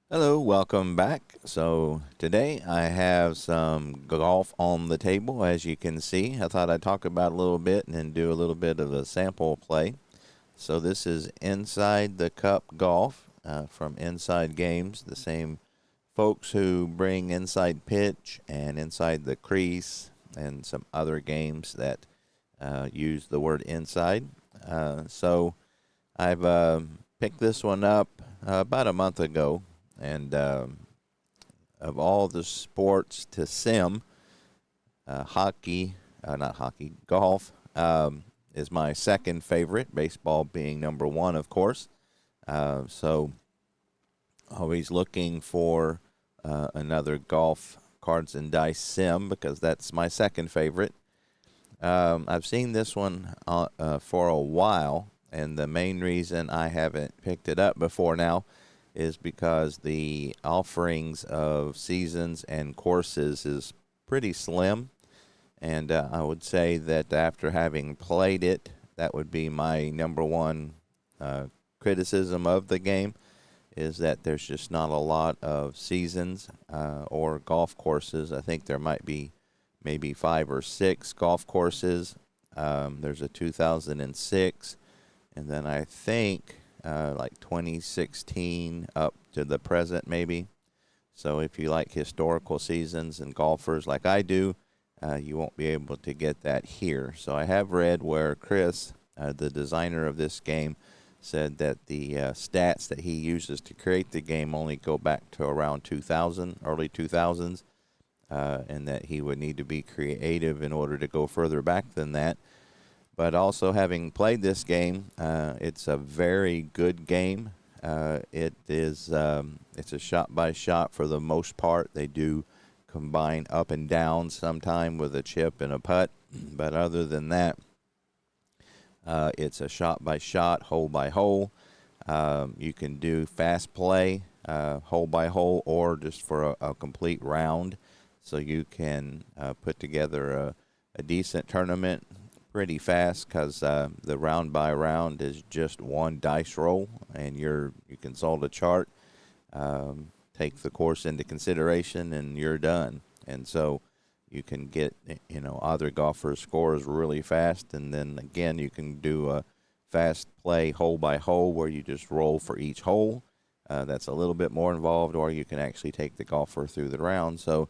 Hello, welcome back. So today I have some golf on the table, as you can see. I thought I'd talk about a little bit and then do a little bit of a sample play. So this is Inside the Cup Golf from Inside Games, the same folks who bring Inside Pitch and Inside the Crease and some other games that use the word inside. So I've picked this one up about a month ago, and of all the sports to sim, not hockey, golf is my second favorite. Baseball being number one, of course. So always looking for another golf cards and dice sim because that's my second favorite. I've seen this one for a while, and the main reason I haven't picked it up before now is because the offerings of seasons and courses is pretty slim. And I would say that after having played it, that would be my number one uh, criticism of the game is that there's just not a lot of seasons or golf courses. I think there might be maybe five or six golf courses. There's a 2006, and then I think like 2016 up to the present, maybe. So if you like historical seasons and golfers like I do, you won't be able to get that here. So I have read where Chris, the designer of this game, said that the stats that he uses to create the game only go back to around 2000, early 2000s, and that he would need to be creative in order to go further back than that. But also, having played this game, it's a very good game. It's a shot by shot for the most part. They do combine up and down sometime with a chip and a putt, but other than that, it's a shot by shot, hole by hole. You can do fast play, hole by hole, or just for a complete round. So you can put together a decent tournament pretty fast because the round by round is just one dice roll, and you consult a chart, take the course into consideration, and you're done. And so you can get other golfers' scores really fast, and then again you can do a fast play hole by hole where you just roll for each hole. That's a little bit more involved, or you can actually take the golfer through the round. So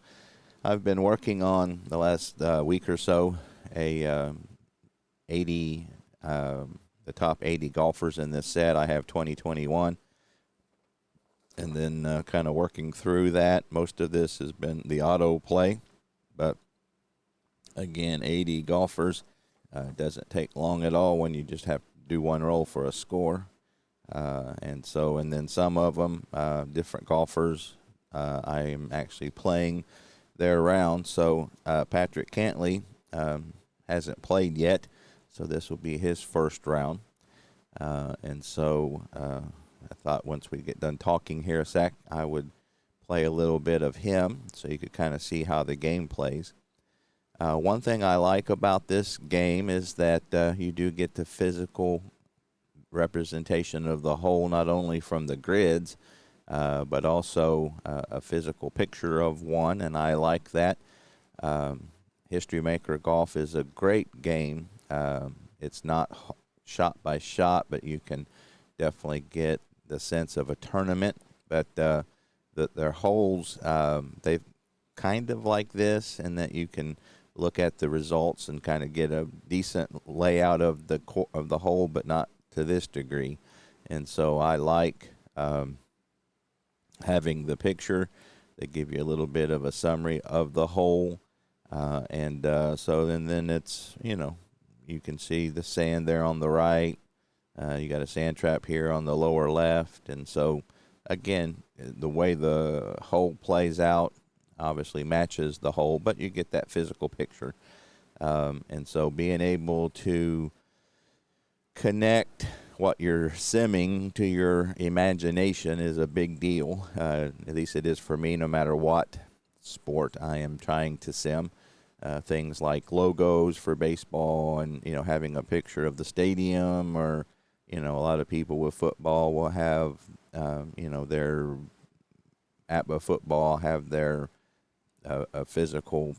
I've been working on the last week or so a 80 the top 80 golfers in this set. I have 2021, and then kind of working through that. Most of this has been the auto play, but again, 80 golfers doesn't take long at all when you just have to do one roll for a score. And then some of them, different golfers, I am actually playing their round. So Patrick Cantley hasn't played yet, so this will be his first round. I thought once we get done talking here a sec, I would play a little bit of him so you could kind of see how the game plays. One thing I like about this game is that you do get the physical representation of the hole, not only from the grids, but also a physical picture of one, and I like that. History Maker Golf is a great game. It's not shot by shot, but you can definitely get the sense of a tournament. But their holes, they've kind of like this, in that you can look at the results and kind of get a decent layout of the hole, but not to this degree. And so I like having the picture. They give you a little bit of a summary of the hole, then it's you can see the sand there on the right. You got a sand trap here on the lower left, and so again, the way the hole plays out obviously matches the hole, but you get that physical picture. And so being able to connect what you're simming to your imagination is a big deal. At least it is for me, no matter what sport I am trying to sim. Things like logos for baseball, and having a picture of the stadium, or a lot of people with football will have their APBA football have their a physical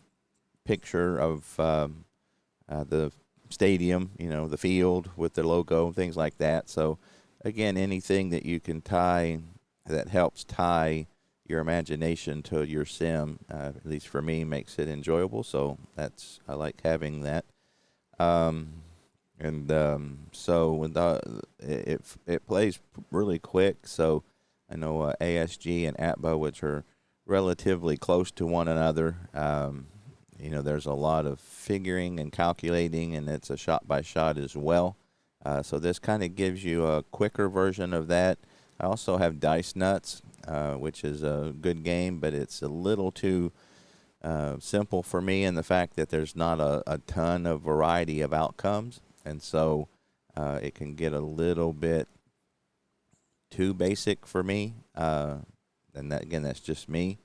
picture of the stadium, the field with the logo, things like that. So, again, anything that you can tie that helps tie your imagination to your sim, at least for me, makes it enjoyable. So I like having that. Um, so with it plays really quick. So I know ASG and ATBA, which are relatively close to one another. There's a lot of figuring and calculating, and it's a shot by shot as well. So this kind of gives you a quicker version of that. I also have Dice Nuts, which is a good game, but it's a little too simple for me in the fact that there's not a ton of variety of outcomes. And so it can get a little bit too basic for me. And that's just me.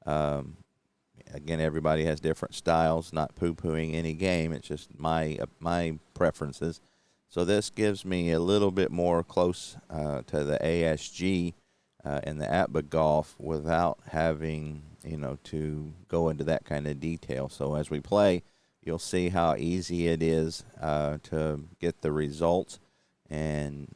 Again, everybody has different styles. Not poo-pooing any game. It's just my preferences. So this gives me a little bit more close to the ASG and the ATBA golf without having to go into that kind of detail. So as we play, you'll see how easy it is to get the results, and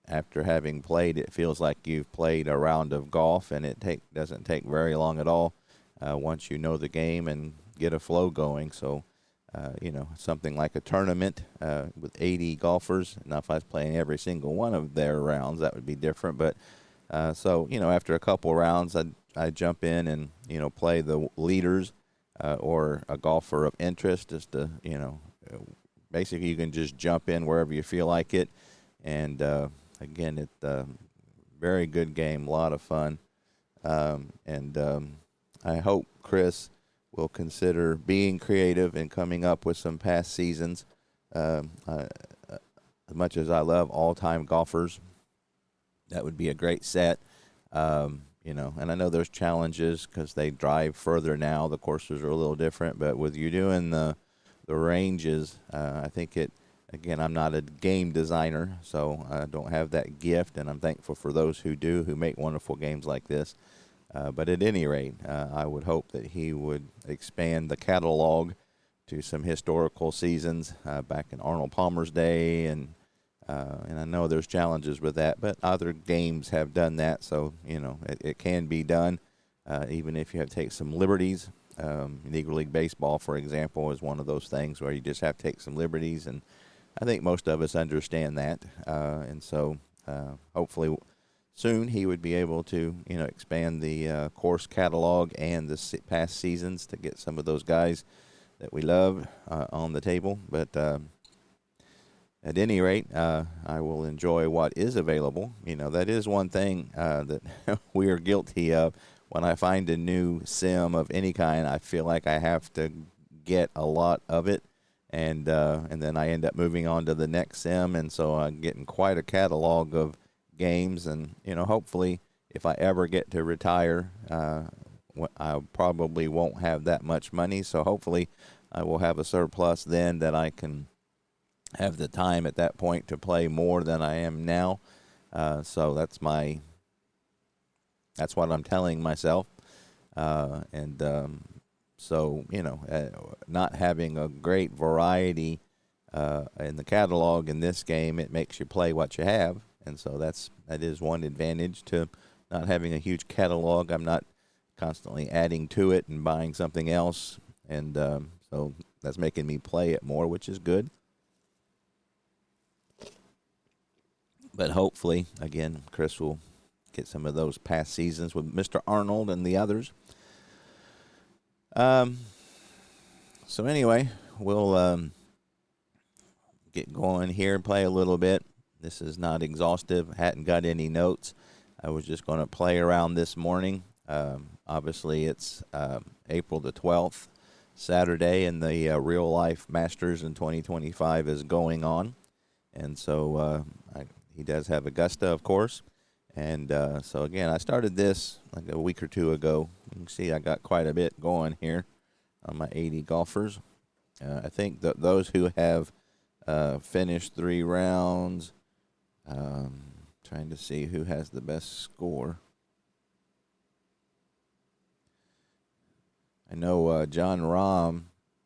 after having played, it feels like you've played a round of golf, and it doesn't take very long at all once you know the game and get a flow going. So, something like a tournament with 80 golfers. Now, if I was playing every single one of their rounds, that would be different. But after a couple rounds, I jump in and play the leaders or a golfer of interest, just to basically you can just jump in wherever you feel like it. And again, it's a very good game, a lot of fun. I hope Chris will consider being creative and coming up with some past seasons. As much as I love all-time golfers, that would be a great set. And I know there's challenges because they drive further now. The courses are a little different, but with you doing the ranges, I think again, I'm not a game designer, so I don't have that gift, and I'm thankful for those who do, who make wonderful games like this. But at any rate, I would hope that he would expand the catalog to some historical seasons back in Arnold Palmer's day, and I know there's challenges with that, but other games have done that, so it can be done, even if you have to take some liberties. Negro League Baseball, for example, is one of those things where you just have to take some liberties, and I think most of us understand that, and so hopefully soon he would be able to expand the course catalog and the past seasons to get some of those guys that we love on the table. But at any rate, I will enjoy what is available. That is one thing that we are guilty of. When I find a new sim of any kind, I feel like I have to get a lot of it, and then I end up moving on to the next sim, and so I'm getting quite a catalog of games. And hopefully, if I ever get to retire, I probably won't have that much money. So hopefully, I will have a surplus then that I can have the time at that point to play more than I am now. So that's what I'm telling myself. So not having a great variety in the catalog in this game, it makes you play what you have, and so that is one advantage to not having a huge catalog. I'm not constantly adding to it and buying something else, and so that's making me play it more, which is good. But hopefully, again, Chris will get some of those past seasons with Mr. Arnold and the others. So anyway, we'll get going here and play a little bit. This is not exhaustive. Hadn't got any notes. I was just going to play around this morning. Obviously, it's April the 12th, Saturday, and the Real Life Masters in 2025 is going on. And so he does have Augusta, of course. And so, again, I started this like a week or two ago. You can see I got quite a bit going here on my 80 golfers. I think that those who have finished 3 rounds, trying to see who has the best score. I know John Rahm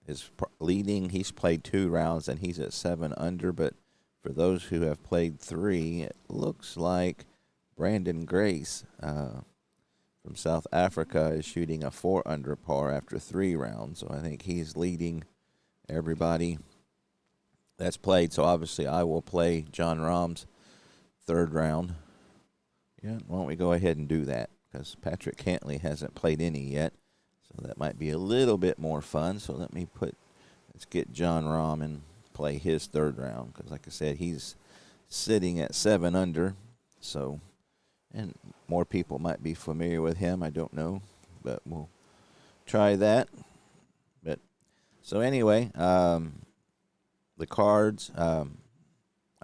is leading. He's played 2 rounds and he's at 7 under. But for those who have played 3, it looks like Brandon Grace from South Africa is shooting a 4 under par after 3 rounds. So I think he's leading everybody that's played. So obviously I will play John Rahm's 3rd round. Yeah, why don't we go ahead and do that? Because Patrick Cantley hasn't played any yet. So that might be a little bit more fun. So let's get John Rahm and play his 3rd round. Because like I said, he's sitting at 7 under. So, and more people might be familiar with him. I don't know. But we'll try that. But so anyway, the cards, I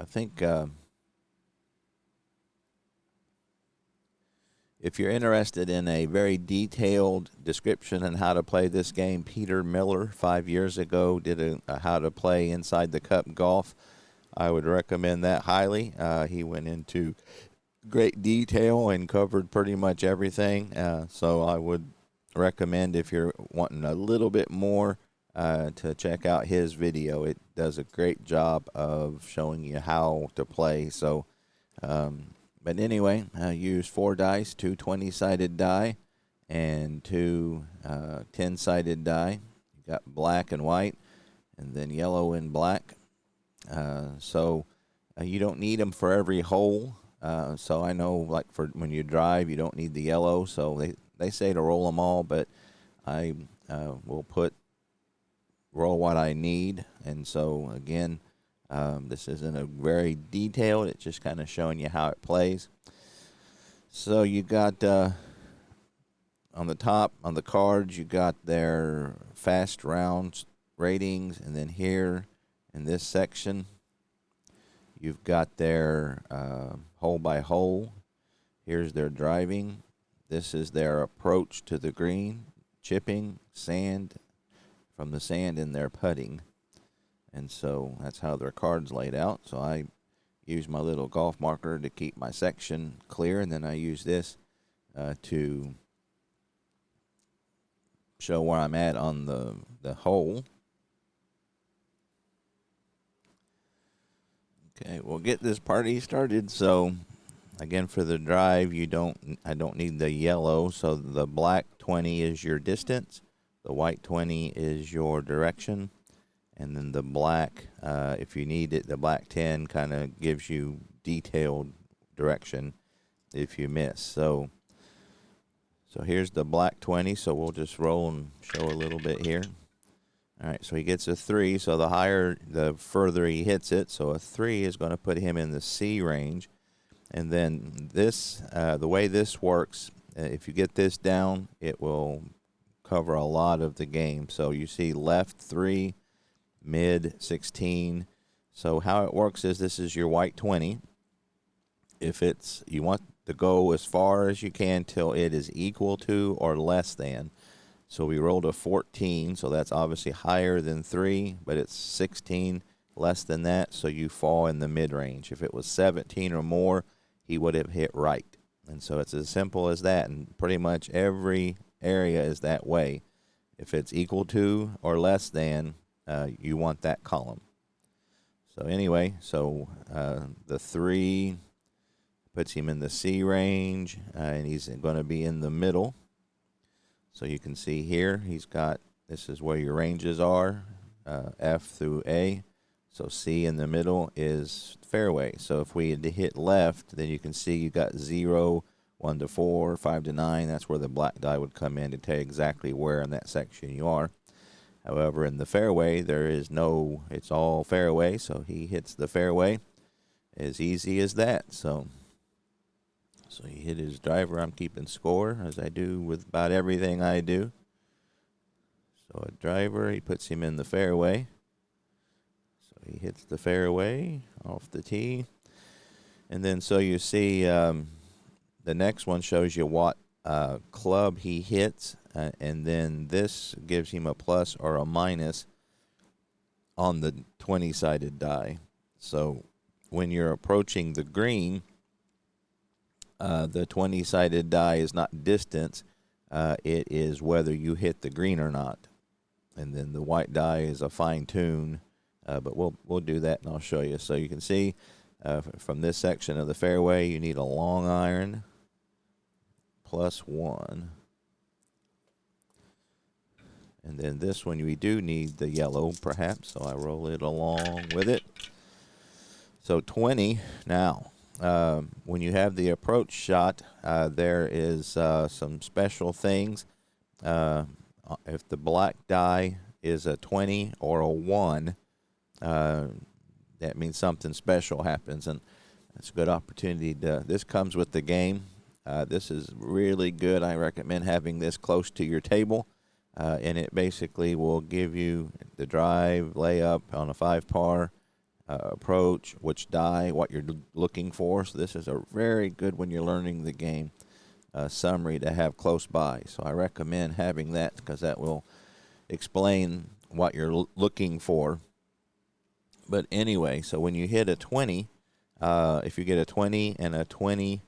think if you're interested in a very detailed description on how to play this game, Peter Miller 5 years ago did a how to play inside the cup golf. I would recommend that highly. He went into great detail and covered pretty much everything. So I would recommend, if you're wanting a little bit more, to check out his video. It does a great job of showing you how to play. So, but anyway, I use 4 dice, 2 20-sided die, and 2 10-sided die. You got black and white, and then yellow and black. So you don't need them for every hole. So I know, like, for when you drive, you don't need the yellow. So they say to roll them all, but I will roll what I need. And so again, this isn't a very detailed. It's just kind of showing you how it plays. So you got on the top, on the cards, you got their fast rounds ratings. And then here in this section, you've got their hole by hole. Here's their driving. This is their approach to the green, chipping, sand, from the sand in their putting. And so that's how their cards laid out. So I use my little golf marker to keep my section clear, and then I use this to show where I'm at on the hole. Okay, we'll get this party started. So again, for the drive, I don't need the yellow. So the black 20 is your distance, the white 20 is your direction. And then the black, if you need it, the black 10 kind of gives you detailed direction if you miss. So here's the black 20. So we'll just roll and show a little bit here. All right, so he gets a 3. So the further he hits it. So a 3 is going to put him in the C range. And then this, the way this works, if you get this down, it will cover a lot of the game. So you see left 3. Mid 16. So how it works is, this is your white 20. If you want to go as far as you can till it is equal to or less than. So we rolled a 14, so that's obviously higher than 3, but it's 16 less than that, so you fall in the mid range. If it was 17 or more, he would have hit right. And so it's as simple as that, and pretty much every area is that way. If it's equal to or less than, you want that column. So anyway, the 3 puts him in the C range, and he's going to be in the middle. So you can see here, this is where your ranges are, F through A. So C in the middle is fairway. So if we had to hit left, then you can see you got 0, 1 to 4, 5 to 9. That's where the black die would come in to tell you exactly where in that section you are. However, in the fairway, it's all fairway, so he hits the fairway. As easy as that. So he hit his driver. I'm keeping score, as I do with about everything I do. So a driver, he puts him in the fairway. So he hits the fairway off the tee. And then so you see the next one shows you what club he hits, and then this gives him a plus or a minus on the 20-sided die. So when you're approaching the green, the 20-sided die is not distance. It is whether you hit the green or not. And then the white die is a fine tune, but we'll do that and I'll show you. So you can see from this section of the fairway, you need a long iron +1. And then this one, we do need the yellow, perhaps, so I roll it along with it. So 20. Now, when you have the approach shot, there is some special things. If the black die is a 20 or a 1, that means something special happens, and it's a good opportunity this comes with the game. This is really good. I recommend having this close to your table. And it basically will give you the drive, layup on a 5-par, approach, which die, what you're looking for. So this is a very good, when you're learning the game, summary to have close by. So I recommend having that because that will explain what you're looking for. But anyway, so when you hit a 20, if you get a 20 and a 20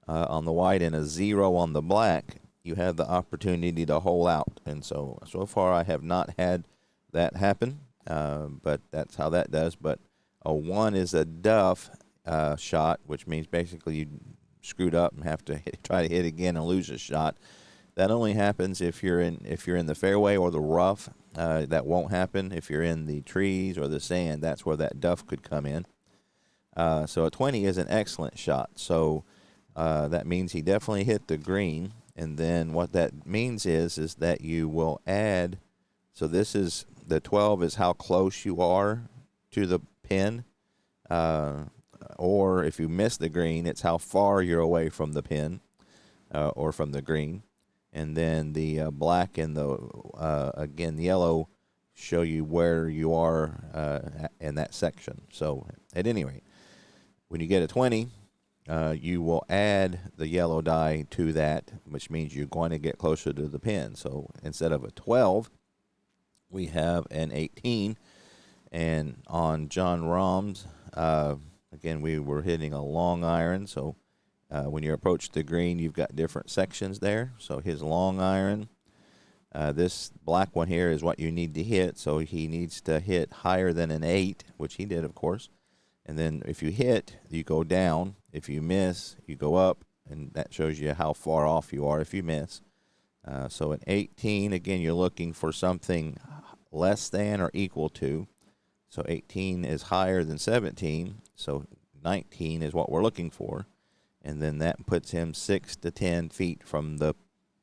on the white and a 0 on the black, you have the opportunity to hole out. And so far I have not had that happen, but that's how that does. But a 1 is a duff shot, which means basically you screwed up and have to try to hit again and lose a shot. That only happens if you're in the fairway or the rough. That won't happen if you're in the trees or the sand. That's where that duff could come in. So a 20 is an excellent shot. So that means he definitely hit the green. And then what that means is that you will add, so this is, the 12 is how close you are to the pin, or if you miss the green, it's how far you're away from the pin, or from the green. And then the black and the, again, yellow show you where you are in that section. So at any rate, when you get a 20, you will add the yellow die to that, which means you're going to get closer to the pin. So instead of a 12, we have an 18. And on Jon Rahm's, again, we were hitting a long iron. So when you approach the green, you've got different sections there. So his long iron, this black one here is what you need to hit. So he needs to hit higher than an 8, which he did, of course. And then if you hit, you go down. If you miss, you go up, and that shows you how far off you are if you miss. So an 18, again, you're looking for something less than or equal to. So 18 is higher than 17, so 19 is what we're looking for. And then that puts him 6 to 10 feet from the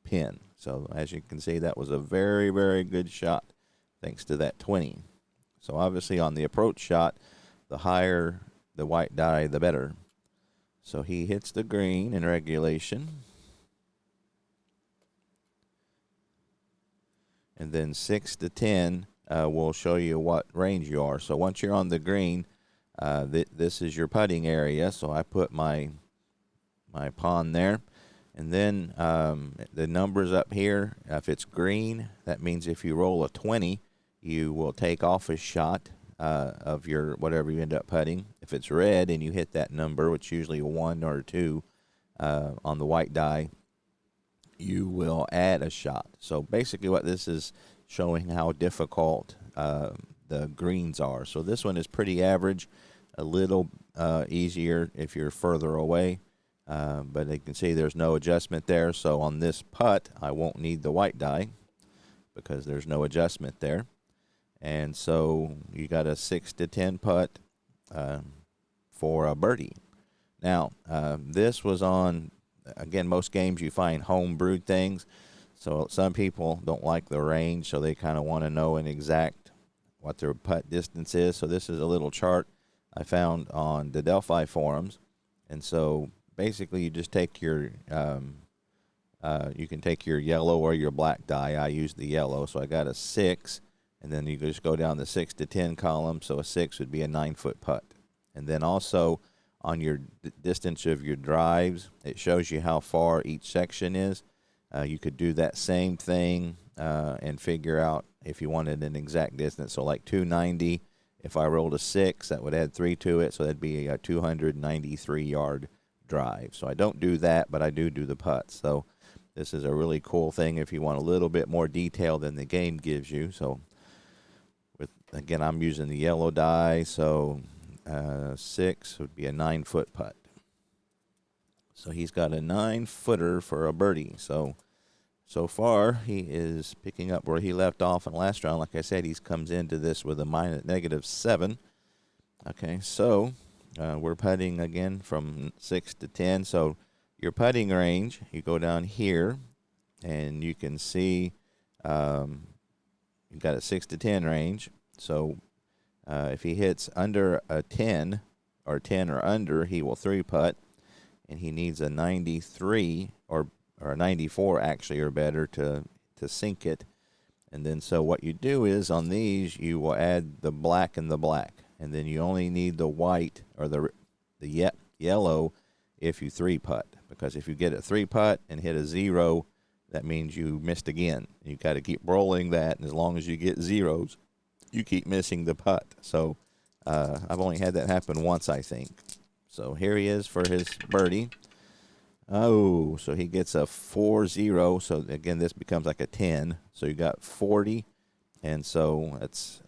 pin. So as you can see, that was a very, very good shot thanks to that 20. So obviously on the approach shot, the higher the white die, the better. So he hits the green in regulation. And then 6 to 10 will show you what range you are. So once you're on the green, this is your putting area. So I put my pawn there. And then the numbers up here, if it's green, that means if you roll a 20, you will take off a shot of your whatever you end up putting. If it's red and you hit that number, which is usually a 1 or a 2 on the white die, you will add a shot. So basically what this is showing how difficult the greens are. So this one is pretty average, a little easier if you're further away. But you can see there's no adjustment there. So on this putt, I won't need the white die because there's no adjustment there. And so you got a 6 to 10 putt for a birdie. Now, this was on, again, most games you find home brewed things. So some people don't like the range, so they kind of want to know an exact what their putt distance is. So this is a little chart I found on the Delphi forums. And so basically you just take your, you can take your yellow or your black die. I use the yellow, so I got a 6. And then you just go down the 6 to 10 column. So a 6 would be a 9-foot putt. And then also on your distance of your drives, it shows you how far each section is. You could do that same thing and figure out if you wanted an exact distance. So like 290, if I rolled a 6, that would add 3 to it. So that'd be a 293-yard drive. So I don't do that, but I do the putts. So this is a really cool thing if you want a little bit more detail than the game gives you. So, again, I'm using the yellow die, so 6 would be a 9-foot putt. So he's got a 9-footer for a birdie. So far, he is picking up where he left off in the last round. Like I said, he comes into this with a -7. Okay, so we're putting again from 6 to 10. So your putting range, you go down here, and you can see you've got a 6 to 10 range. So if he hits under a 10 or 10 or under, he will 3-putt, and he needs a 93 or a 94 actually or better to sink it. And then so what you do is on these you will add the black and the black, and then you only need the white or the yellow if you 3-putt, because if you get a 3-putt and hit a 0, that means you missed again. You got to keep rolling that, and as long as you get zeros, you keep missing the putt. So I've only had that happen once, I think. So here he is for his birdie. Oh, so he gets a 4-0. So again, this becomes like a 10. So you got 40, and so it's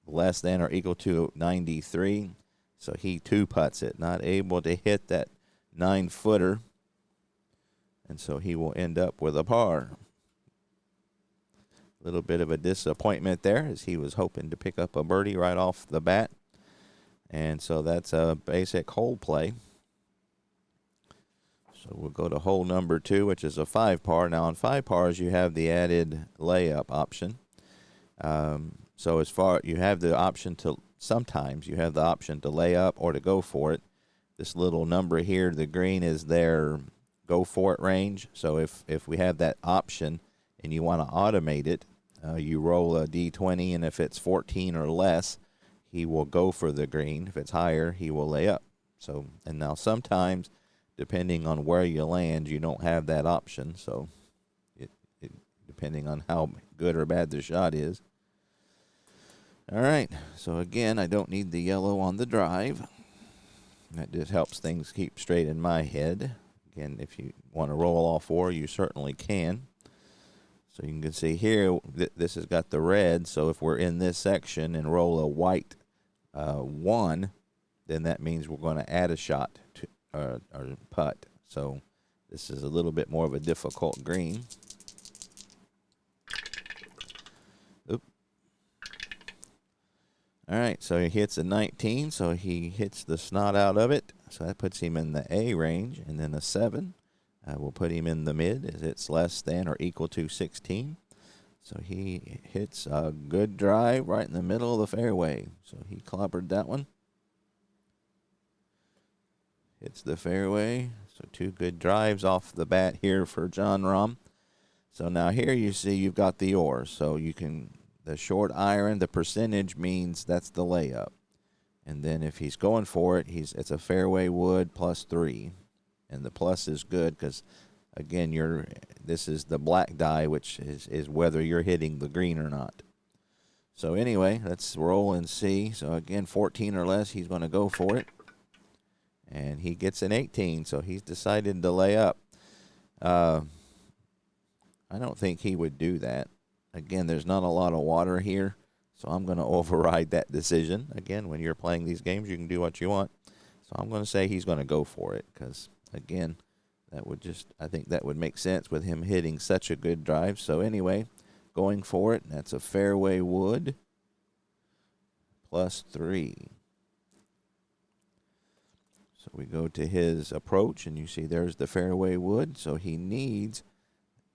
less than or equal to 93. So he 2-putts it, not able to hit that 9-footer, and so he will end up with a par. A little bit of a disappointment there, as he was hoping to pick up a birdie right off the bat. And so that's a basic hole play. So we'll go to hole number 2, which is a 5-par. Now on 5 pars, you have the added layup option. So as far you have the option to, sometimes you have the option to lay up or to go for it. This little number here, the green, is their go for it range. So if we have that option and you want to automate it, you roll a D20, and if it's 14 or less, he will go for the green. If it's higher, he will lay up. So, and now sometimes, depending on where you land, you don't have that option. So, depending on how good or bad the shot is. All right. So again, I don't need the yellow on the drive. That just helps things keep straight in my head. Again, if you want to roll all 4, you certainly can. So you can see here, this has got the red. So if we're in this section and roll a white 1, then that means we're going to add a shot to or putt. So this is a little bit more of a difficult green. Oop. All right, so he hits a 19, so he hits the snot out of it. So that puts him in the A range, and then a 7. We'll put him in the mid as it's less than or equal to 16. So he hits a good drive right in the middle of the fairway. So he clobbered that one. Hits the fairway. So 2 good drives off the bat here for Jon Rahm. So now here you see you've got the oars. So you can, the short iron, the percentage means that's the layup. And then if he's going for it, it's a fairway wood +3. And the plus is good because, again, this is the black die, which is whether you're hitting the green or not. So anyway, let's roll and see. So again, 14 or less, he's going to go for it. And he gets an 18, so he's decided to lay up. I don't think he would do that. Again, there's not a lot of water here, so I'm going to override that decision. Again, when you're playing these games, you can do what you want. So I'm going to say he's going to go for it because, again, I think that would make sense with him hitting such a good drive. So anyway, going for it, that's a fairway wood +3. So we go to his approach, and you see there's the fairway wood. So he needs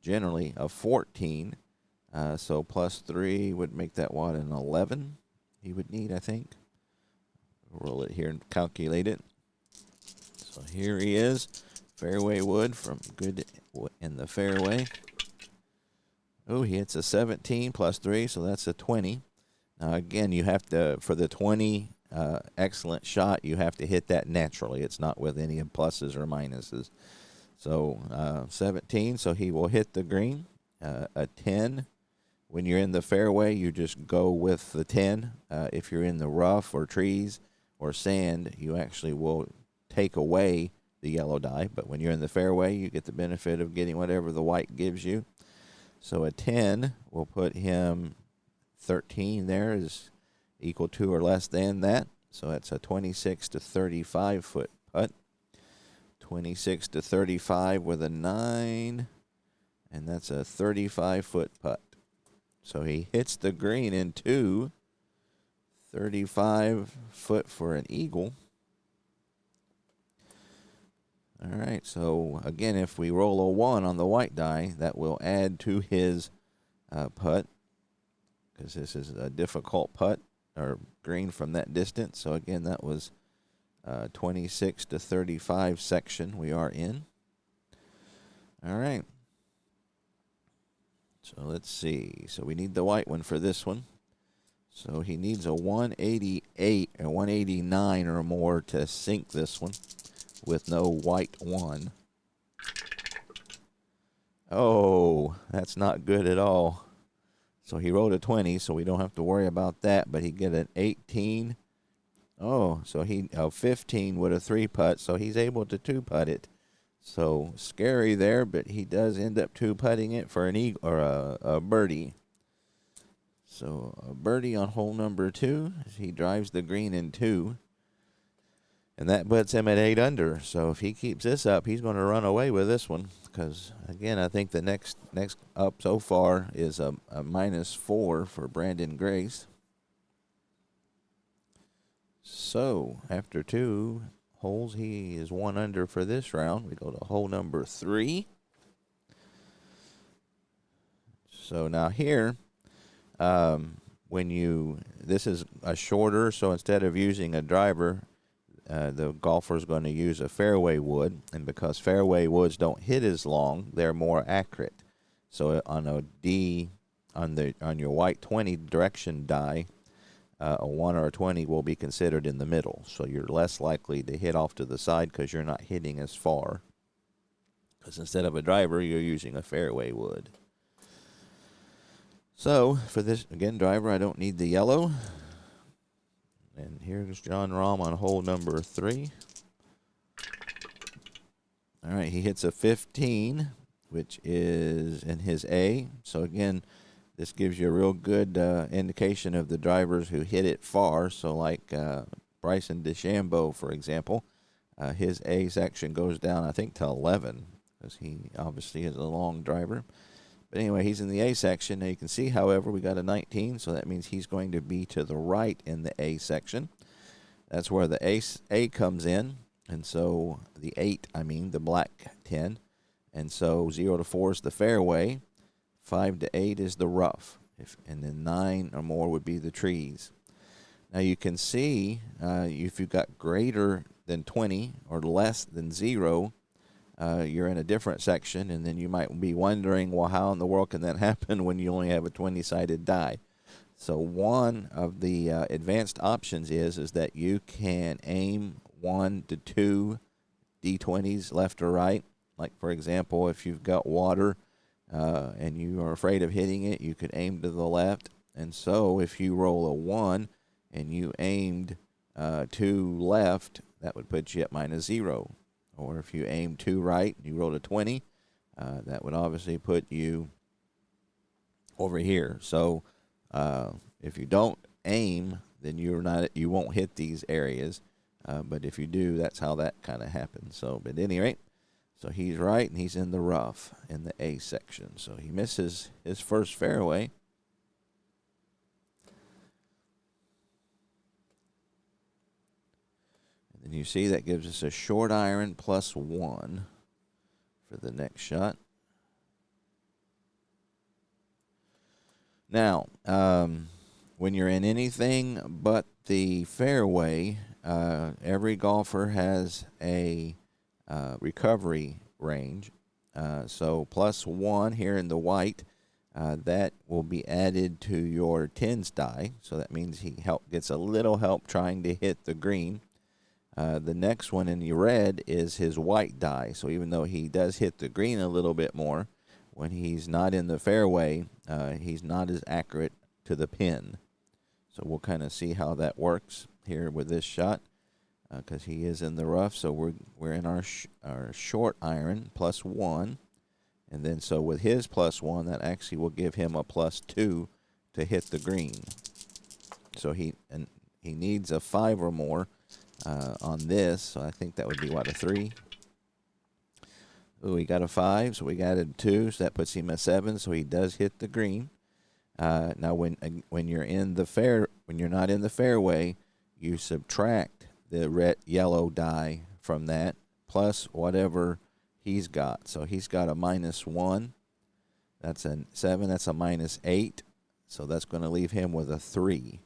generally a 14. So +3 would make that what, an 11 he would need, I think. Roll it here and calculate it. So here he is, fairway wood from good in the fairway. Oh, he hits a 17 +3, so that's a 20. Now again, you have to, for the 20 excellent shot, you have to hit that naturally. It's not with any pluses or minuses. So 17, so he will hit the green. A 10, when you're in the fairway, you just go with the 10. If you're in the rough or trees or sand, you actually will take away the yellow die. But when you're in the fairway, you get the benefit of getting whatever the white gives you. So a 10 will put him 13 there is equal to or less than that. So that's a 26 to 35 foot putt. 26 to 35 with a 9, and that's a 35 foot putt. So he hits the green in 2, 35 foot for an eagle. All right, so again, if we roll a 1 on the white die, that will add to his putt, because this is a difficult putt or green from that distance. So again, that was 26 to 35 section we are in. All right. So let's see. So we need the white one for this one. So he needs a 188 or 189 or more to sink this one with no white one. Oh, that's not good at all. So he rolled a 20, so we don't have to worry about that, but he get an 18. Oh, so he 15 with a 3 putt, so he's able to 2 putt it. So scary there, but he does end up 2 putting it for an eagle or a birdie. So a birdie on hole number 2. He drives the green in 2. And that puts him at 8 under. So if he keeps this up, he's going to run away with this one. Because, again, I think the next up so far is a -4 for Branden Grace. So after 2 holes, he is 1 under for this round. We go to hole number 3. So now here, this is a shorter, so instead of using a driver, the golfer is going to use a fairway wood, and because fairway woods don't hit as long, they're more accurate. So on on your white 20 direction die, a 1 or a 20 will be considered in the middle. So you're less likely to hit off to the side because you're not hitting as far. Because instead of a driver, you're using a fairway wood. So for this, again, driver, I don't need the yellow. And here's Jon Rahm on hole number 3. All right, he hits a 15, which is in his A. So again, this gives you a real good indication of the drivers who hit it far. So like Bryson DeChambeau, for example, his A section goes down, I think, to 11, because he obviously is a long driver. But anyway, he's in the A section. Now you can see, however, we got a 19, so that means he's going to be to the right in the A section. That's where the A comes in, and so the 8, the black 10. And so 0 to 4 is the fairway, 5 to 8 is the rough, and then 9 or more would be the trees. Now you can see if you've got greater than 20 or less than 0, you're in a different section, and then you might be wondering, well, how in the world can that happen when you only have a 20-sided die? So one of the advanced options is that you can aim 1 to 2 D20s left or right. Like, for example, if you've got water and you are afraid of hitting it, you could aim to the left. And so if you roll a 1 and you aimed 2 left, that would put you at -0. Or if you aim 2 right and you rolled a 20, that would obviously put you over here. So if you don't aim, then you won't hit these areas. But if you do, that's how that kind of happens. So, but at any rate, so he's right and he's in the rough in the A section. So he misses his first fairway. And you see that gives us a short iron +1 for the next shot. Now, when you're in anything but the fairway, every golfer has a recovery range. So +1 here in the white, that will be added to your 10s die. So that means he gets a little help trying to hit the green. The next one in the red is his white die. So even though he does hit the green a little bit more, when he's not in the fairway, he's not as accurate to the pin. So we'll kind of see how that works here with this shot. because he is in the rough. So we're in our short iron +1, and then so with his +1, that actually will give him a +2 to hit the green. So he needs a 5 or more on this. So I think that would be what, a 3. Ooh, he got a 5, so we added 2, so that puts him at 7. So he does hit the green. Now, when you're in the when you're not in the fairway, you subtract the yellow die from that plus whatever he's got. So he's got a -1. That's a 7. That's a -8. So that's going to leave him with a 3.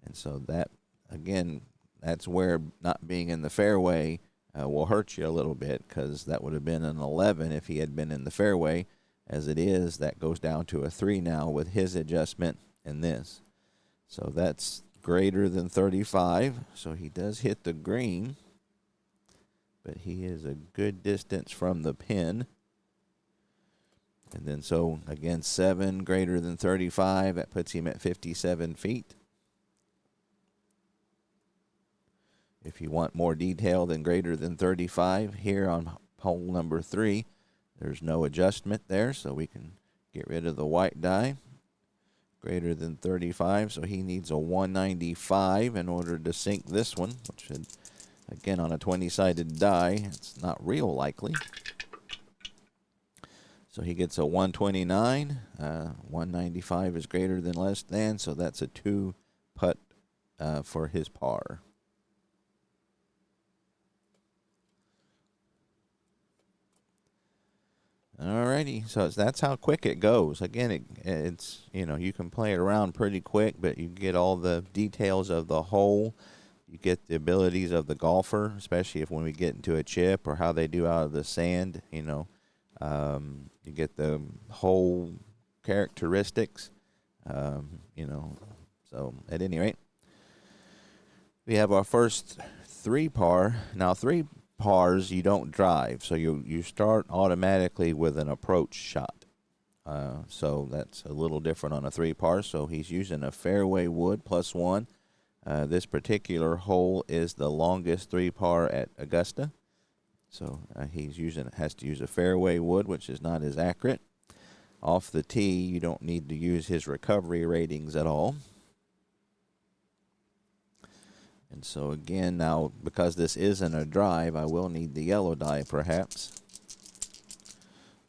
And so that, again, that's where not being in the fairway will hurt you a little bit, because that would have been an 11 if he had been in the fairway. As it is, that goes down to a 3 now with his adjustment in this. So that's greater than 35. So he does hit the green, but he is a good distance from the pin. And then so, again, 7 greater than 35. That puts him at 57 feet. If you want more detail than greater than 35, here on hole number 3, there's no adjustment there, so we can get rid of the white die. Greater than 35, so he needs a 195 in order to sink this one, which would, again, on a 20-sided die, it's not real likely. So he gets a 129. 195 is greater than less than, so that's a 2 putt for his par. Alrighty, so that's how quick it goes. Again, it's, you can play it around pretty quick, but you get all the details of the hole. You get the abilities of the golfer, especially when we get into a chip or how they do out of the sand. You get the whole characteristics. So at any rate, we have our first 3 par. Now 3 pars you don't drive, so you start automatically with an approach shot. So that's a little different on a 3 par. So he's using a fairway wood +1. This particular hole is the longest 3 par at Augusta. So has to use a fairway wood, which is not as accurate. Off the tee, you don't need to use his recovery ratings at all. And so again, now, because this isn't a drive, I will need the yellow die perhaps.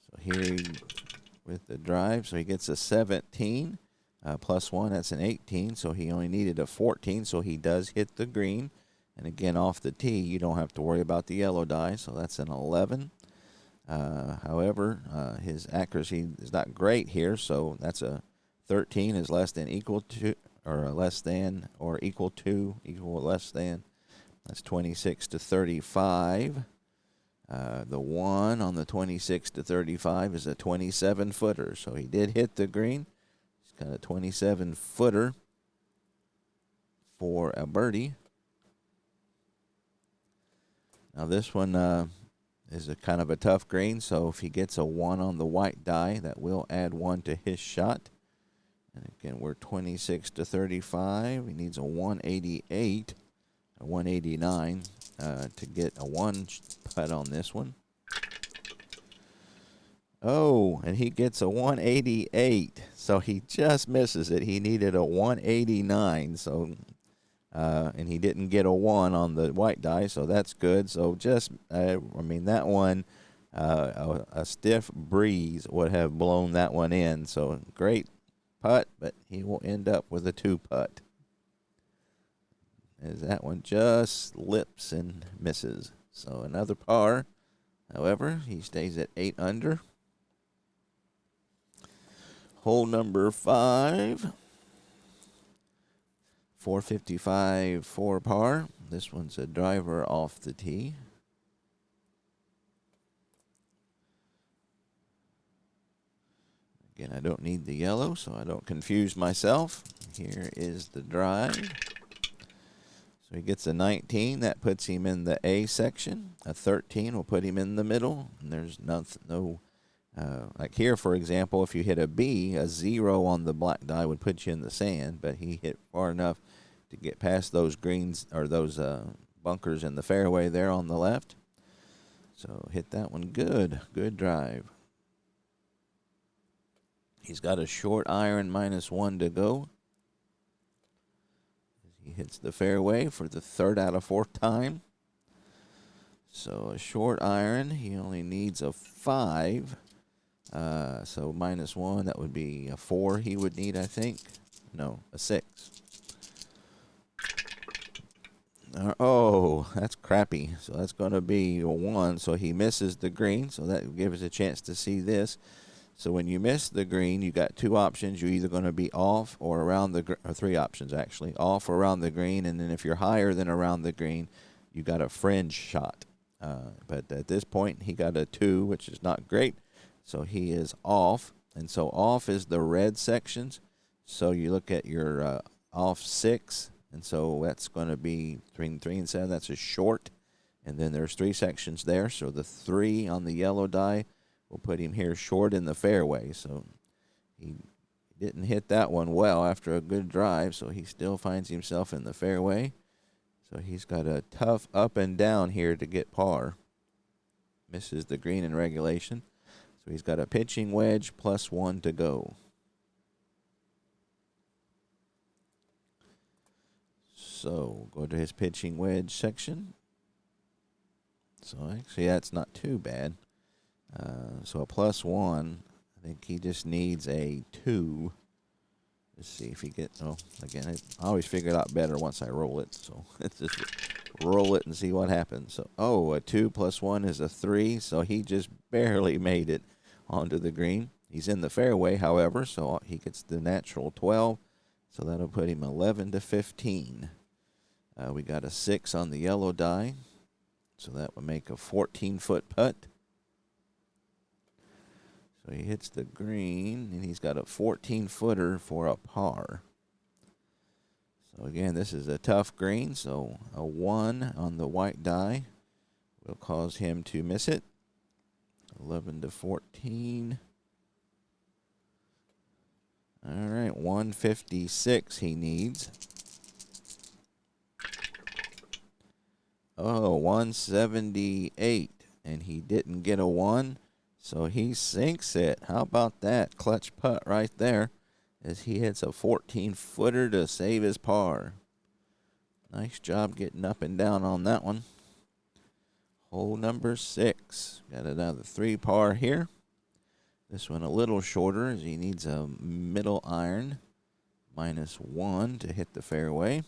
So here with the drive, so he gets a 17 +1, that's an 18, so he only needed a 14, so he does hit the green. And again, off the tee, you don't have to worry about the yellow die, so that's an 11. However, his accuracy is not great here, so that's a 13 is less than equal to, or less than, or equal to, equal or less than. That's 26 to 35. The 1 on the 26 to 35 is a 27-footer, so he did hit the green. He's got a 27-footer for a birdie. Now this one is a kind of a tough green, so if he gets a 1 on the white die, that will add 1 to his shot. And again, we're 26 to 35. He needs a 188, a 189 to get a 1 putt on this one. Oh, and he gets a 188, so he just misses it. He needed a 189, so and he didn't get a 1 on the white die, so that's good. So just, that one, a stiff breeze would have blown that one in. So great putt, but he will end up with a 2 putt, as that one just slips and misses. So another par. However, he stays at 8 under. Hole number 5. 455 4 par. This one's a driver off the tee. Again, I don't need the yellow, so I don't confuse myself. Here is the drive. So he gets a 19. That puts him in the A section. A 13 will put him in the middle. And there's like here, for example, if you hit a B, a 0 on the black die would put you in the sand, but he hit far enough to get past those greens, or those bunkers in the fairway there on the left. So hit that one good. Good drive. He's got a short iron, -1 to go. He hits the fairway for the third out of fourth time. So a short iron, he only needs a 5. So -1, that would be a 4 he would need, I think. No, a 6. Oh, that's crappy. So that's going to be a 1. So he misses the green. So that gives us a chance to see this. So when you miss the green, you got 2 options. You're either going to be off or around the or 3 options actually, off or around the green. And then if you're higher than around the green, you got a fringe shot. But at this point, he got a 2, which is not great. So he is off. And so off is the red sections. So you look at your off 6. And so that's going to be between 3 and 7. That's a short. And then there's 3 sections there. So the 3 on the yellow die will put him here short in the fairway. So he didn't hit that one well after a good drive. So he still finds himself in the fairway. So he's got a tough up and down here to get par. Misses the green in regulation. So he's got a pitching wedge +1 to go. So go to his pitching wedge section. So actually that's not too bad. So a +1. I think he just needs a 2. Let's see if he gets. Oh, again, I always figure it out better once I roll it. So let's just roll it and see what happens. So a 2 + 1 is a 3. So he just barely made it onto the green. He's in the fairway, however, so he gets the natural 12. So that'll put him 11 to 15. We got a 6 on the yellow die. So that would make a 14-foot putt. So he hits the green, and he's got a 14-footer for a par. So again, this is a tough green, so a 1 on the white die will cause him to miss it. 11 to 14. All right, 156 he needs. 178, and he didn't get a 1, so he sinks it. How about that? Clutch putt right there as he hits a 14-footer to save his par. Nice job getting up and down on that one. Hole number 6. Got another 3 par here. This one a little shorter as he needs a middle iron, -1 to hit the fairway.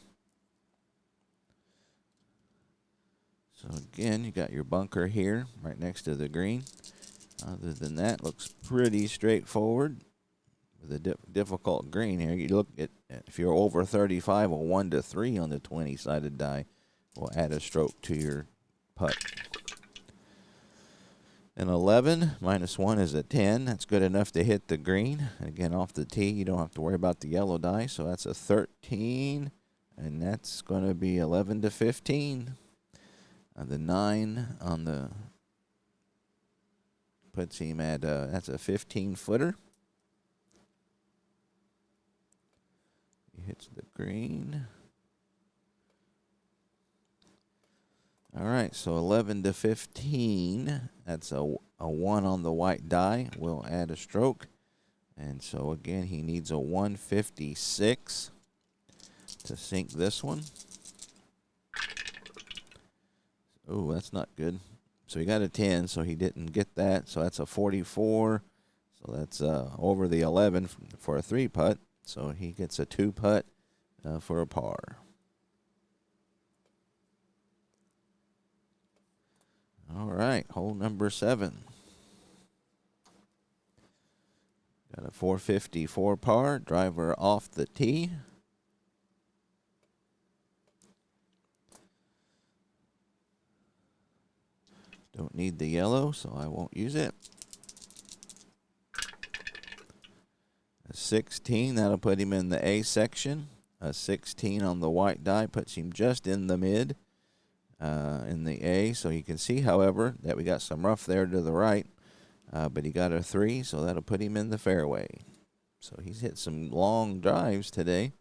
So again, you got your bunker here right next to the green. Other than that, looks pretty straightforward. With a difficult green here, you look at if you're over 35, a 1 to 3 on the 20-sided die will add a stroke to your putt. An 11 -1 is a 10. That's good enough to hit the green. Again, off the tee, you don't have to worry about the yellow die. So that's a 13, and that's going to be 11 to 15. The 9 on the puts him at that's a 15-footer. He hits the green. All right, so 11 to 15. That's a 1 on the white die. We'll add a stroke. And so, again, he needs a 156 to sink this one. Oh, that's not good. So he got a 10, so he didn't get that. So that's a 44. So that's over the 11 for a 3 putt. So he gets a 2 putt for a par. All right, hole number 7. Got a 454 par, driver off the tee. Don't need the yellow, so I won't use it. A 16, that'll put him in the A section. A 16 on the white die puts him just in the mid. In the A, so you can see, however, that we got some rough there to the right, but he got a 3, so that'll put him in the fairway. So he's hit some long drives today.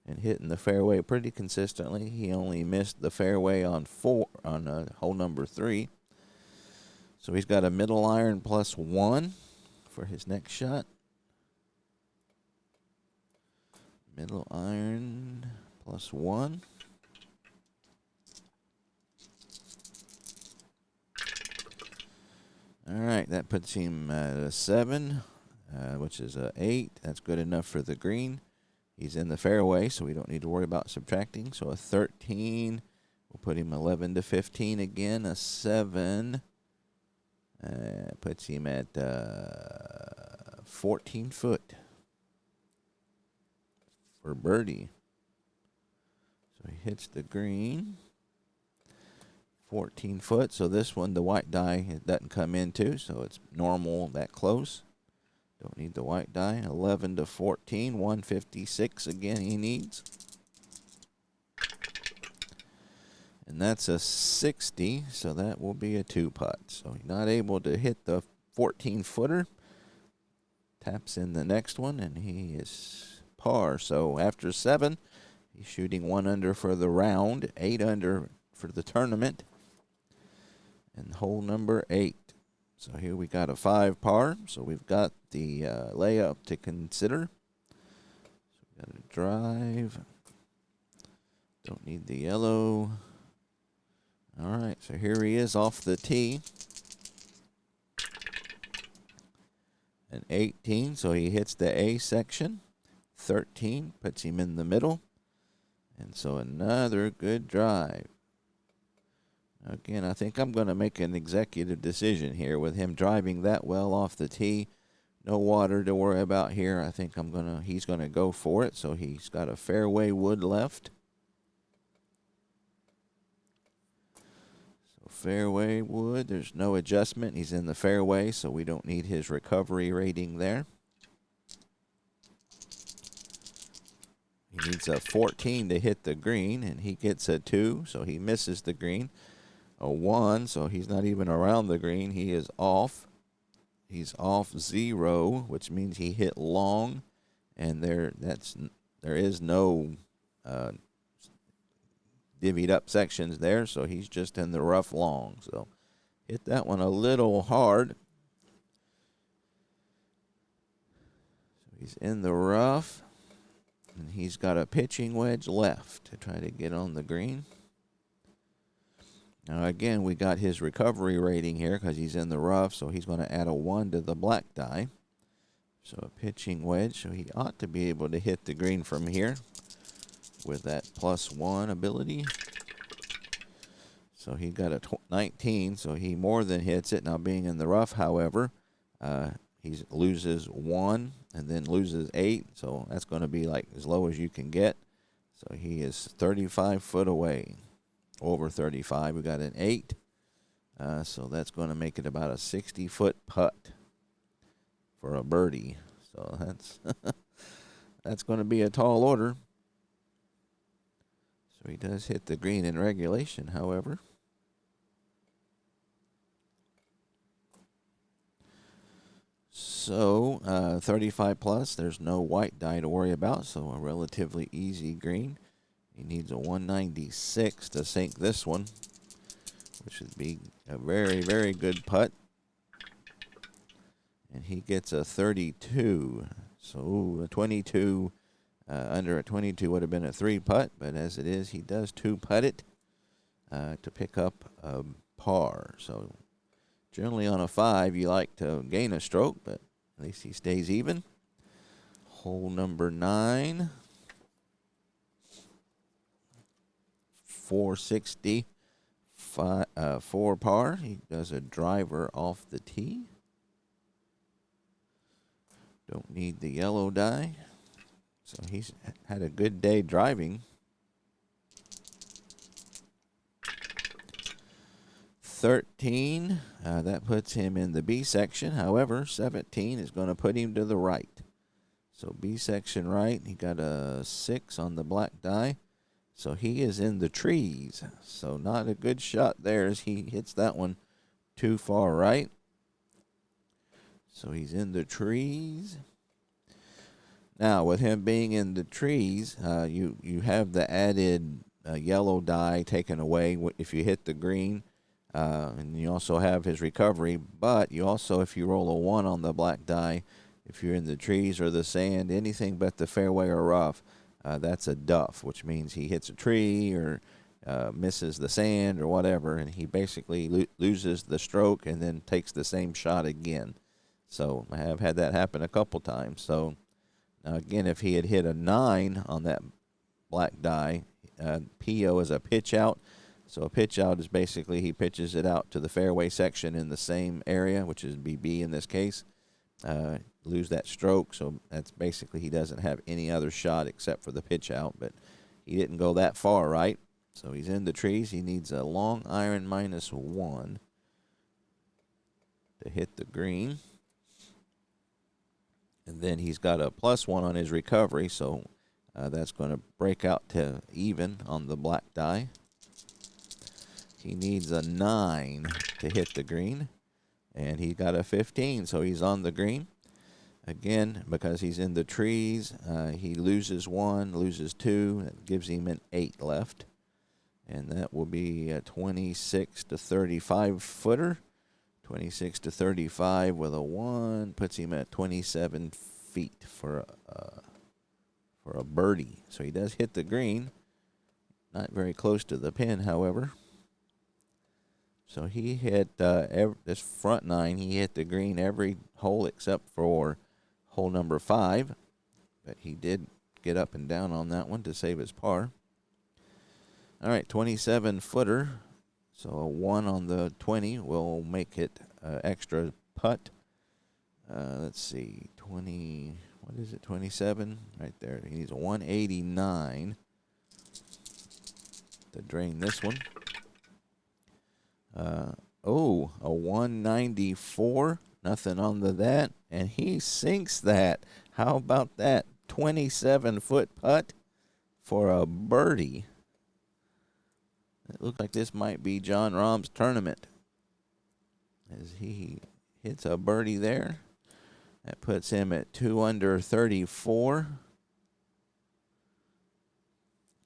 and hitting the fairway pretty consistently. He only missed the fairway on hole number 3. So he's got a middle iron +1 for his next shot. Middle iron +1. All right, that puts him at a 7, which is a 8. That's good enough for the green. He's in the fairway, so we don't need to worry about subtracting. So a 13 will put him 11 to 15 again. A 7 puts him at 14 foot for birdie. So he hits the green. 14 foot. So this one, the white die, it doesn't come into, so it's normal that close. Don't need the white die. 11 to 14, 156 again he needs. And that's a 60, so that will be a 2-putt. So he's not able to hit the 14-footer. Taps in the next one, and he is par. So after 7, he's shooting 1 under for the round, 8 under for the tournament. And hole number 8. So here we got a 5 par. So we've got the layup to consider. So we got a drive. Don't need the yellow. All right, so here he is off the tee. An 18, so he hits the A section. 13 puts him in the middle. And so another good drive. Again, I think I'm going to make an executive decision here with him driving that well off the tee. No water to worry about here. I think he's going to go for it. So he's got a fairway wood left. So fairway wood, there's no adjustment. He's in the fairway, so we don't need his recovery rating there. He needs a 14 to hit the green, and he gets a 2, so he misses the green. A 1, so he's not even around the green. He is off. He's off 0, which means he hit long, and there is no divvied up sections there, so he's just in the rough long. So hit that one a little hard. So he's in the rough, and he's got a pitching wedge left to try to get on the green. Now, again, we got his recovery rating here because he's in the rough, so he's going to add a 1 to the black die. So a pitching wedge, so he ought to be able to hit the green from here with that +1 ability. So he got a 19, so he more than hits it. Now, being in the rough, however, he loses 1 and then loses 8, so that's going to be like as low as you can get. So he is 35 foot away. Over 35. We got an 8. So that's going to make it about a 60-foot putt for a birdie. So that's going to be a tall order. So he does hit the green in regulation, however. So 35 plus, there's no white die to worry about, so a relatively easy green. He needs a 196 to sink this one, which would be a very, very good putt. And he gets a 32. So a 22, under a 22 would have been a 3 putt, but as it is, he does 2 putt it to pick up a par. So generally on a 5, you like to gain a stroke, but at least he stays even. Hole number 9. 460, 4 par. He does a driver off the tee. Don't need the yellow die. So he's had a good day driving. 13, that puts him in the B section. However, 17 is going to put him to the right. So B section right, he got a 6 on the black die. So he is in the trees. So not a good shot there as he hits that one too far right. So he's in the trees. Now, with him being in the trees, you have the added yellow die taken away if you hit the green, and you also have his recovery. But you also, if you roll a 1 on the black die, if you're in the trees or the sand, anything but the fairway or rough, that's a duff, which means he hits a tree or misses the sand or whatever, and he basically loses the stroke and then takes the same shot again. So I have had that happen a couple times. So now again, if he had hit a 9 on that black die, PO is a pitch out. So a pitch out is basically he pitches it out to the fairway section in the same area, which is BB in this case. Lose that stroke, so that's basically he doesn't have any other shot except for the pitch out, but he didn't go that far, right? So he's in the trees. He needs a long iron -1 to hit the green. And then he's got a +1 on his recovery, so that's going to break out to even on the black die. He needs a 9 to hit the green, and he got a 15, so he's on the green. Again, because he's in the trees, he loses 1, loses 2. That gives him an 8 left. And that will be a 26 to 35 footer. 26 to 35 with a 1 puts him at 27 feet for a birdie. So he does hit the green. Not very close to the pin, however. So he hit this front 9. He hit the green every hole except for hole number 5, but he did get up and down on that one to save his par. All right, 27 footer. So a 1 on the 20 will make it extra putt. Let's see, 20. What is it? 27 right there. He needs a 189 to drain this one. A 194. Nothing on that, and he sinks that. How about that? 27-foot putt for a birdie. It looks like this might be Jon Rahm's tournament, as he hits a birdie there. That puts him at 2 under 34,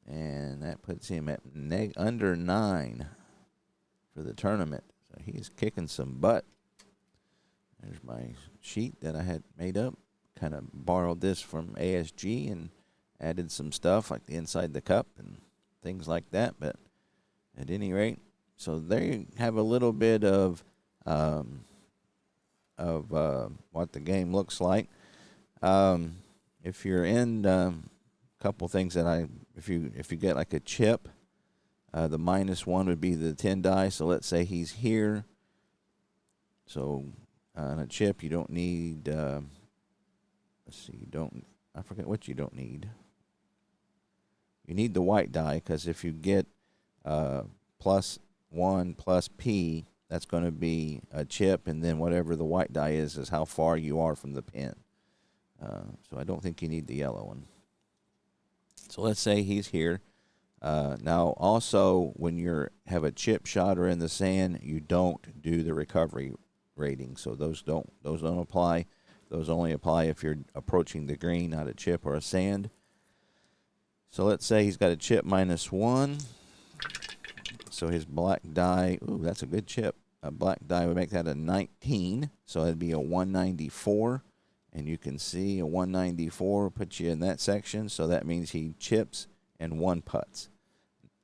and that puts him at under 9 for the tournament. So he's kicking some butt. There's my sheet that I had made up. Kind of borrowed this from ASG and added some stuff like the inside the cup and things like that. But at any rate, so there you have a little bit of what the game looks like. If you're in a couple things that if you get like a chip, the -1 would be the 10 die. So let's say he's here. So on a chip, you don't need, let's see, I forget what you don't need. You need the white die, because if you get +1 plus P, that's going to be a chip, and then whatever the white die is how far you are from the pin. So I don't think you need the yellow one. So let's say he's here. Now, also, when you have a chip shot or in the sand, you don't do the recovery rating. So those don't apply. Those only apply if you're approaching the green, not a chip or a sand. So let's say he's got a chip -1. So his black die, that's a good chip. A black die would make that a 19. So it'd be a 194. And you can see a 194 puts you in that section. So that means he chips and 1 putts.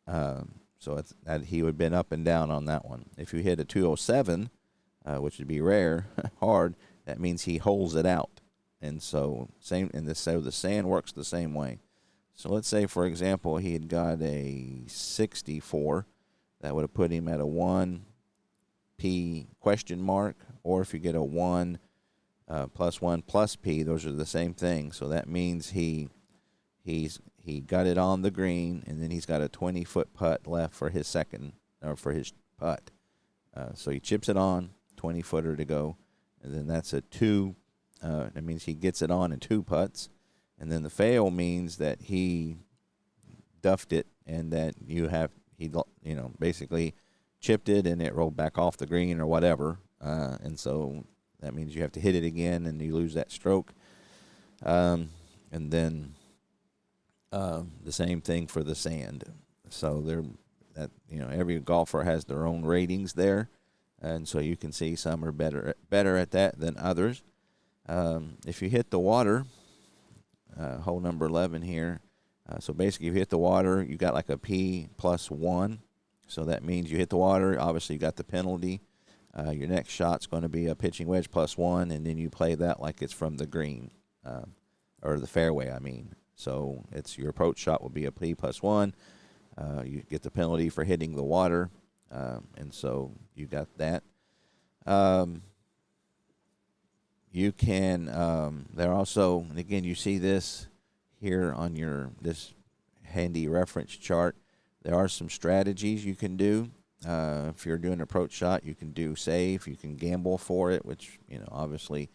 So it's that he would have been up and down on that one. If you hit a 207, which would be rare, hard, that means he holds it out. And so so the sand works the same way. So let's say, for example, he had got a 64. That would have put him at a 1P question mark. Or if you get a 1 +1 plus P, those are the same thing. So that means he got it on the green, and then he's got a 20-foot putt left for his for his putt. So he chips it on, 20-footer to go, and then that's a 2. That means he gets it on in 2 putts, and then the fail means that he duffed it, and that he basically chipped it and it rolled back off the green or whatever, and so that means you have to hit it again and you lose that stroke. and then the same thing for the sand. So every golfer has their own ratings there, and so you can see some are better at that than others. If you hit the water, hole number 11 here. So basically, if you hit the water, you got like a P plus 1. So that means you hit the water. Obviously, you got the penalty. Your next shot's going to be a pitching wedge plus 1, and then you play that like it's from the green, or the fairway, I mean. So your approach shot will be a P plus 1. You get the penalty for hitting the water, and so you got that. You can, there also, and again, you see this here on this handy reference chart. There are some strategies you can do. If you're doing an approach shot, you can do safe. You can gamble for it, which, obviously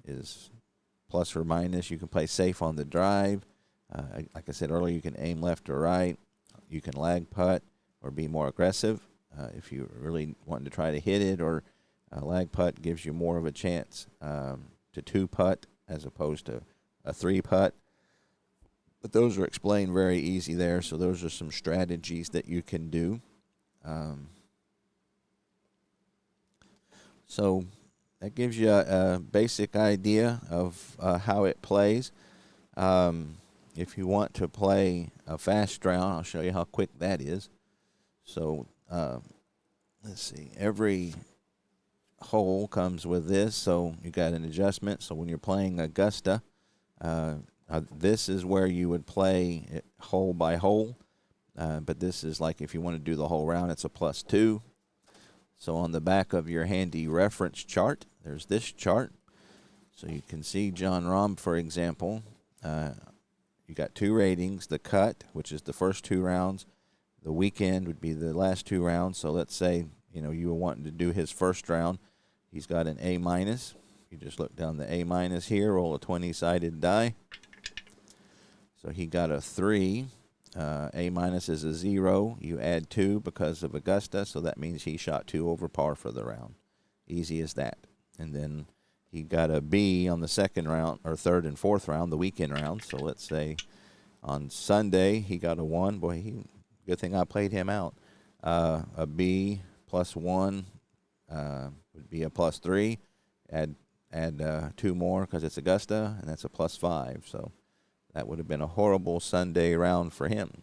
is plus or minus. You can play safe on the drive. Like I said earlier, you can aim left or right. You can lag putt or be more aggressive if you really want to try to hit it, or lag putt gives you more of a chance to 2-putt as opposed to a 3-putt. But those are explained very easy there, so those are some strategies that you can do. So that gives you a basic idea of how it plays. If you want to play a fast round, I'll show you how quick that is. So let's see. Every hole comes with this, so you got an adjustment. So when you're playing Augusta, this is where you would play it hole by hole. But this is like if you want to do the whole round, it's a +2. So on the back of your handy reference chart, there's this chart. So you can see Jon Rahm, for example. You got 2 ratings: the cut, which is the first 2 rounds. The weekend would be the last 2 rounds. So let's say you were wanting to do his first round. He's got an A-. You just look down the A- here, roll a 20-sided die. So he got a 3. A- is a 0. You add 2 because of Augusta, so that means he shot 2 over par for the round. Easy as that. And then he got a B on the second round, or third and fourth round, the weekend round. So let's say on Sunday he got a 1. Boy, good thing I played him out. A B plus 1 would be a +3. Add 2 more because it's Augusta, and that's a +5. So that would have been a horrible Sunday round for him.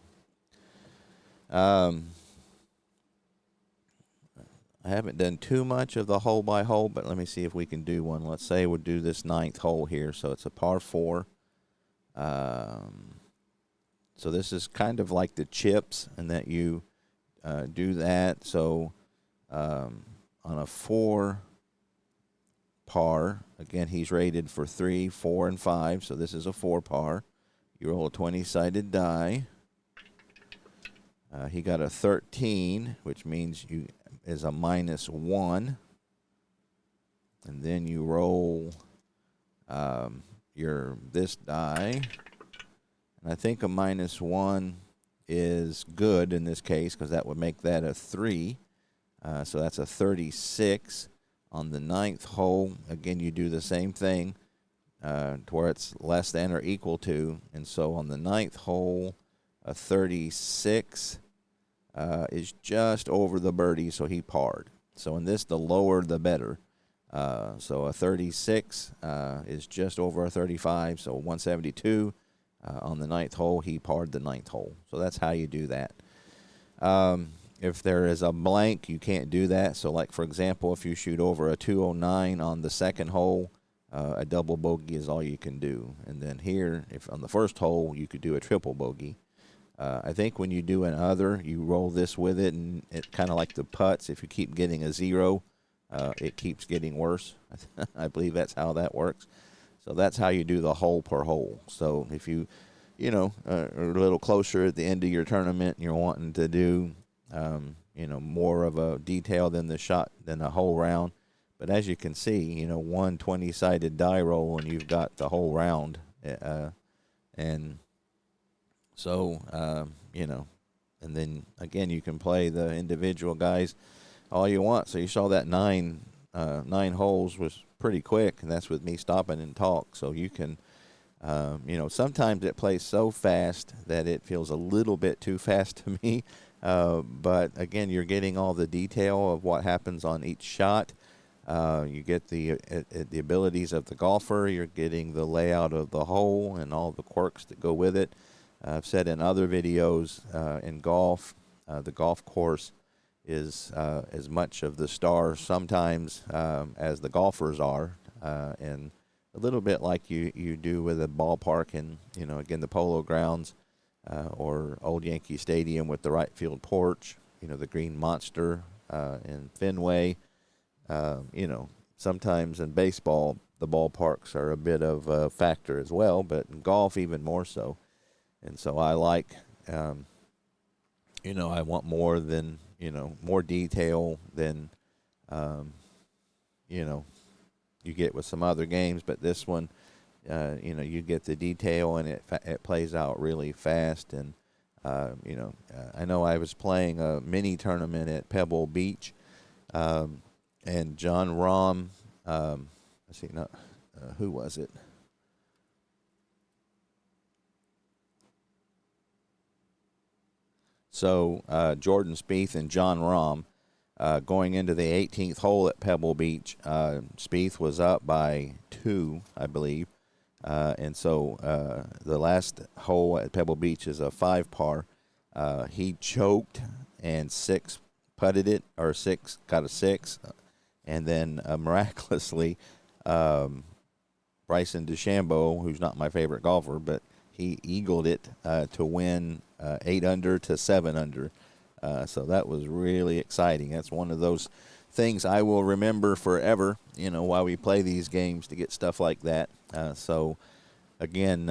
I haven't done too much of the hole by hole, but let me see if we can do one. Let's say we'll do this 9th hole here. So it's a par 4. So this is kind of like the chips in that you do that. So on a 4 par, again, he's rated for 3, 4, and 5. So this is a 4 par. You roll a 20-sided die. He got a 13, which means is a -1. And then you roll this die. And I think a -1 is good in this case because that would make that a 3. So that's a 36. On the 9th hole, again, you do the same thing to where it's less than or equal to. And so on the 9th hole, a 36 is just over the birdie, so he parred. So in this, the lower the better. So a 36 is just over a 35, so 172. On the 9th hole, he parred the 9th hole. So that's how you do that. If there is a blank, you can't do that. So, like, for example, if you shoot over a 209 on the 2nd hole, a double bogey is all you can do. And then here, if on the 1st hole, you could do a triple bogey. I think when you do another, you roll this with it, and it's kind of like the putts. If you keep getting a 0, it keeps getting worse. I believe that's how that works. So that's how you do the hole per hole. So if you are a little closer at the end of your tournament and you're wanting to do, more of a detail than a whole round. But as you can see, one 20-sided die roll and you've got the whole round. And so, and then again, you can play the individual guys all you want. So you saw that 9 holes was pretty quick, and that's with me stopping and talk. So you can Sometimes it plays so fast that it feels a little bit too fast to me. But again, you're getting all the detail of what happens on each shot. You get the abilities of the golfer. You're getting the layout of the hole and all the quirks that go with it. I've said in other videos, in golf, the golf course is as much of the star sometimes as the golfers are, and a little bit like you do with a ballpark and, again, the Polo Grounds, or Old Yankee Stadium with the right field porch, the Green Monster in Fenway. Sometimes in baseball, the ballparks are a bit of a factor as well, but in golf, even more so. And so I like, I want more than, more detail than, you know, you get with some other games. But this one, you get the detail and it plays out really fast. And, I know I was playing a mini tournament at Pebble Beach, and John Rahm, who was it? So Jordan Spieth and John Rahm, going into the 18th hole at Pebble Beach, Spieth was up by 2, I believe. And so the last hole at Pebble Beach is a 5 par. He choked and 6 putted it, or 6 got a 6, and then miraculously, Bryson DeChambeau, who's not my favorite golfer, but he eagled it to win 8 under to 7 under. So that was really exciting. That's one of those things I will remember forever, while we play these games, to get stuff like that. So, again,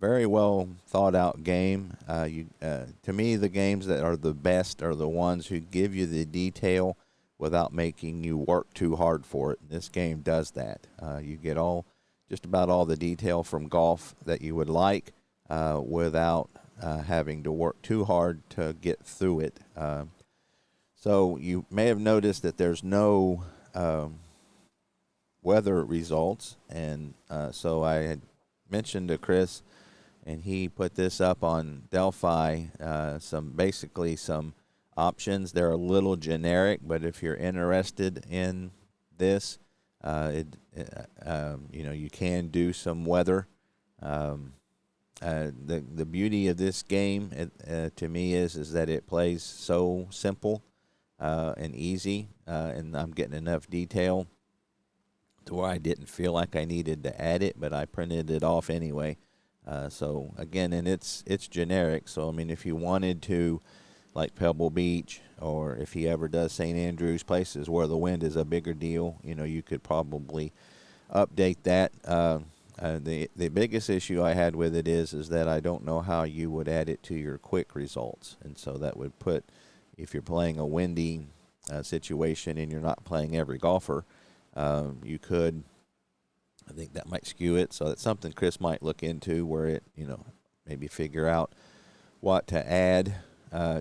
very well thought out game. To me, the games that are the best are the ones who give you the detail without making you work too hard for it. This game does that. You get just about all the detail from golf that you would like, without having to work too hard to get through it. So you may have noticed that there's no weather results, and so I had mentioned to Chris, and he put this up on Delphi, some options. They're a little generic, but if you're interested in this, you can do some weather. The beauty of this game, to me, is that it plays so simple and easy, and I'm getting enough detail to where I didn't feel like I needed to add it, but I printed it off anyway. So again, and it's generic. So I mean, if you wanted to, like Pebble Beach, or if he ever does St. Andrews, places where the wind is a bigger deal, you could probably update that. The biggest issue I had with it is that I don't know how you would add it to your quick results, and so that would put, if you're playing a windy situation and you're not playing every golfer, you could. I think that might skew it, so that's something Chris might look into, where it, maybe figure out what to add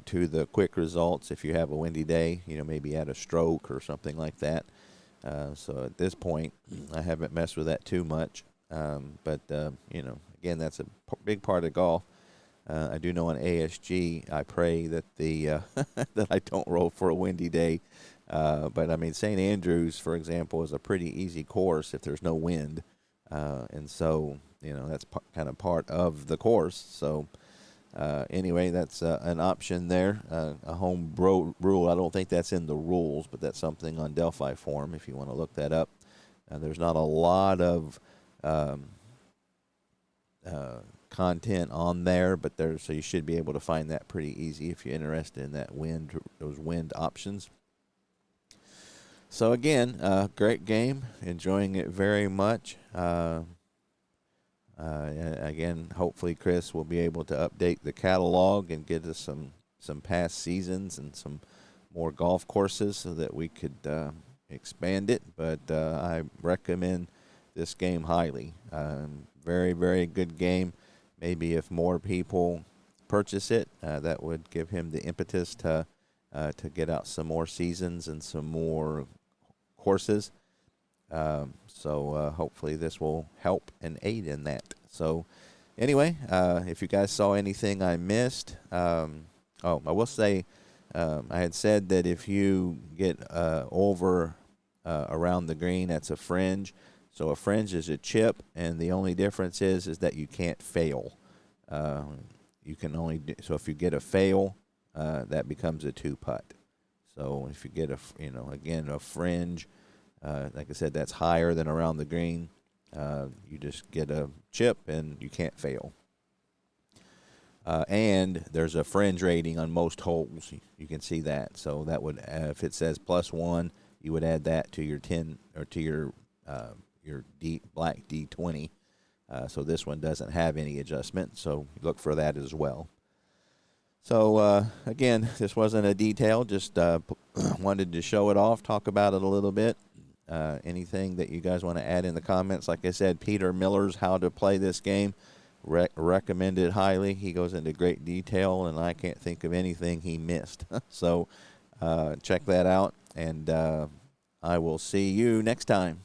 to the quick results if you have a windy day. Maybe add a stroke or something like that. So at this point, I haven't messed with that too much. But again, that's a big part of golf. I do know on ASG, I pray that that I don't roll for a windy day. But I mean, St. Andrews, for example, is a pretty easy course if there's no wind, and so that's kind of part of the course. So anyway, that's an option there. A home rule. I don't think that's in the rules, but that's something on Delphi Forum if you want to look that up. There's not a lot of content on there, but so you should be able to find that pretty easy if you're interested in those wind options. So again, great game, enjoying it very much. Again, hopefully Chris will be able to update the catalog and get us some past seasons and some more golf courses so that we could expand it. But I recommend this game highly. Very, very good game. Maybe if more people purchase it, that would give him the impetus to get out some more seasons and some more courses. So hopefully this will help and aid in that. So anyway, if you guys saw anything I missed, I will say I had said that if you get over around the green, that's a fringe. So a fringe is a chip, and the only difference is that you can't fail. Uh, you can only so if you get a fail, that becomes a two putt. So if you get again a fringe, like I said, that's higher than around the green. You just get a chip and you can't fail. And there's a fringe rating on most holes. You can see that. So that would, if it says +1, you would add that to your 10 or to your black D20. So this one doesn't have any adjustment. So look for that as well. So again, this wasn't a detail. Just wanted to show it off, talk about it a little bit. Anything that you guys want to add in the comments? Like I said, Peter Miller's How to Play This Game. Recommended highly. He goes into great detail, and I can't think of anything he missed. So check that out, and I will see you next time.